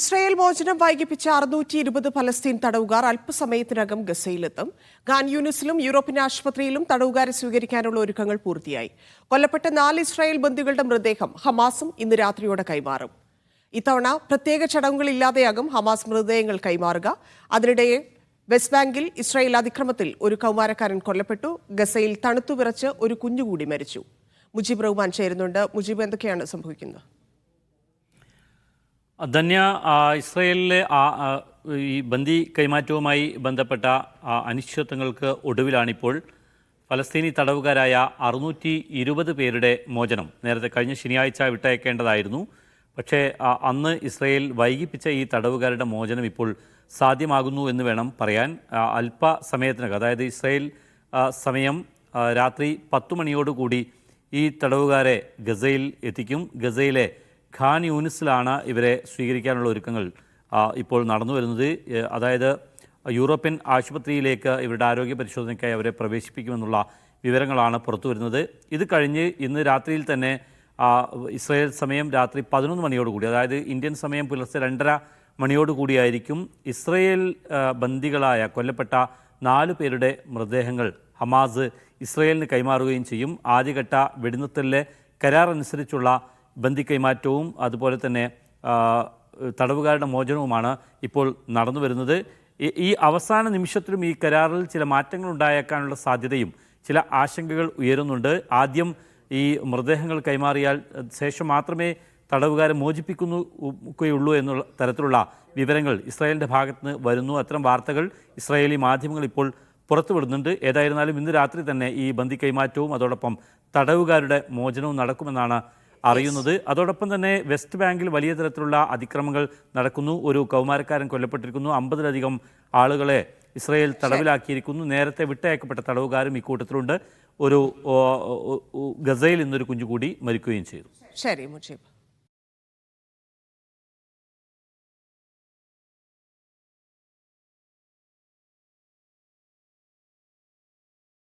Israel മോചനം വൈകിപ്പിച്ച 620 ഫലസ്തീൻ തടവുകാർ അല്പസമയത്തിനകം ഗസയിലെത്തും. ഖാൻ യൂനിസിലും യൂറോപ്യൻ ആശുപത്രിയിലും തടവുകാരെ സ്വീകരിക്കാനുള്ള ഒരുക്കങ്ങൾ പൂർത്തിയായി. കൊല്ലപ്പെട്ട 4 ഇസ്രായേൽ ബന്ദികളുടെ മൃതദേഹം ഹമാസും ഇന്ന് രാത്രിയോടെ കൈമാറും. ഇത്തവണ പ്രത്യേക ചടങ്ങുകളില്ലാതെയാകും ഹമാസ് മൃതദേഹങ്ങൾ കൈമാറുക. അതിനിടെ വെസ്റ്റ് ബാങ്കിൽ ഇസ്രായേൽ അതിക്രമത്തിൽ ഒരു കൗമാരക്കാരൻ കൊല്ലപ്പെട്ടു. ഗസയിൽ തണുത്തുവിറച്ച് ഒരു കുഞ്ഞുകൂടി മരിച്ചു. മുജീബ് റഹ്മാൻ ചേരുന്നുണ്ട്. മുജീബ്, എന്തൊക്കെയാണ് സംഭവിക്കുന്നത്? ധന്യ, ഇസ്രയേലിലെ ഈ ബന്ദി കൈമാറ്റവുമായി ബന്ധപ്പെട്ട അനിശ്ചിതത്വങ്ങൾക്ക് ഒടുവിലാണിപ്പോൾ ഫലസ്തീനി തടവുകാരായ 620 പേരുടെ മോചനം. നേരത്തെ കഴിഞ്ഞ ശനിയാഴ്ച വിട്ടയക്കേണ്ടതായിരുന്നു. പക്ഷേ അന്ന് ഇസ്രയേൽ വൈകിപ്പിച്ച ഈ തടവുകാരുടെ മോചനം ഇപ്പോൾ സാധ്യമാകുന്നു എന്ന് വേണം പറയാൻ. അല്പസമയത്തിനകം, അതായത് ഇസ്രയേൽ സമയം രാത്രി 10 മണിയോടുകൂടി ഈ തടവുകാരെ ഗസയിൽ എത്തിക്കും. ഗസയിലെ ഖാൻ യൂനിസിലാണ് ഇവരെ സ്വീകരിക്കാനുള്ള ഒരുക്കങ്ങൾ ഇപ്പോൾ നടന്നു വരുന്നത്. അതായത് യൂറോപ്യൻ ആശുപത്രിയിലേക്ക് ഇവരുടെ ആരോഗ്യ പരിശോധനയ്ക്കായി അവരെ പ്രവേശിപ്പിക്കുമെന്നുള്ള വിവരങ്ങളാണ് പുറത്തു വരുന്നത്. ഇത് കഴിഞ്ഞ് ഇന്ന് രാത്രിയിൽ തന്നെ ഇസ്രായേൽ സമയം രാത്രി 11 മണിയോടുകൂടി, അതായത് ഇന്ത്യൻ സമയം പുലർച്ചെ 2:30 മണിയോടുകൂടിയായിരിക്കും ഇസ്രായേൽ ബന്ദികളായ കൊല്ലപ്പെട്ട 4 പേരുടെ മൃതദേഹങ്ങൾ ഹമാസ് ഇസ്രായേലിന് കൈമാറുകയും ചെയ്യും. ആദ്യഘട്ട വെടിനിർത്തലിലെ കരാർ അനുസരിച്ചുള്ള ബന്ദി കൈമാറ്റവും അതുപോലെ തന്നെ തടവുകാരുടെ മോചനവുമാണ് ഇപ്പോൾ നടന്നു വരുന്നത്. ഈ അവസാന നിമിഷത്തിലും ഈ കരാറിൽ ചില മാറ്റങ്ങൾ ഉണ്ടായേക്കാനുള്ള സാധ്യതയും ചില ആശങ്കകൾ ഉയരുന്നുണ്ട്. ആദ്യം ഈ മൃതദേഹങ്ങൾ കൈമാറിയാൽ ശേഷം മാത്രമേ തടവുകാരെ മോചിപ്പിക്കുകയുള്ളൂ എന്നുള്ള തരത്തിലുള്ള വിവരങ്ങൾ ഇസ്രായേലിൻ്റെ ഭാഗത്ത് നിന്ന് വരുന്നു. അത്തരം വാർത്തകൾ ഇസ്രായേലി മാധ്യമങ്ങൾ ഇപ്പോൾ പുറത്തുവിടുന്നുണ്ട്. ഏതായിരുന്നാലും ഇന്ന് രാത്രി തന്നെ ഈ ബന്ദി കൈമാറ്റവും അതോടൊപ്പം തടവുകാരുടെ മോചനവും നടക്കുമെന്നാണ് അറിയുന്നത്. അതോടൊപ്പം തന്നെ വെസ്റ്റ് ബാങ്കിൽ വലിയ തരത്തിലുള്ള അതിക്രമങ്ങൾ നടക്കുന്നു. ഒരു കൗമാരക്കാരൻ കൊല്ലപ്പെട്ടിരിക്കുന്നു. 50-ലധികം ആളുകളെ ഇസ്രായേൽ തടവിലാക്കിയിരിക്കുന്നു. നേരത്തെ വിട്ടയക്കപ്പെട്ട തടവുകാരും ഇക്കൂട്ടത്തിലുണ്ട്. ഒരു ഗസയിൽ ഇന്നൊരു കുഞ്ഞുകൂടി മരിക്കുകയും ചെയ്തു. ശരി മുജീബ്.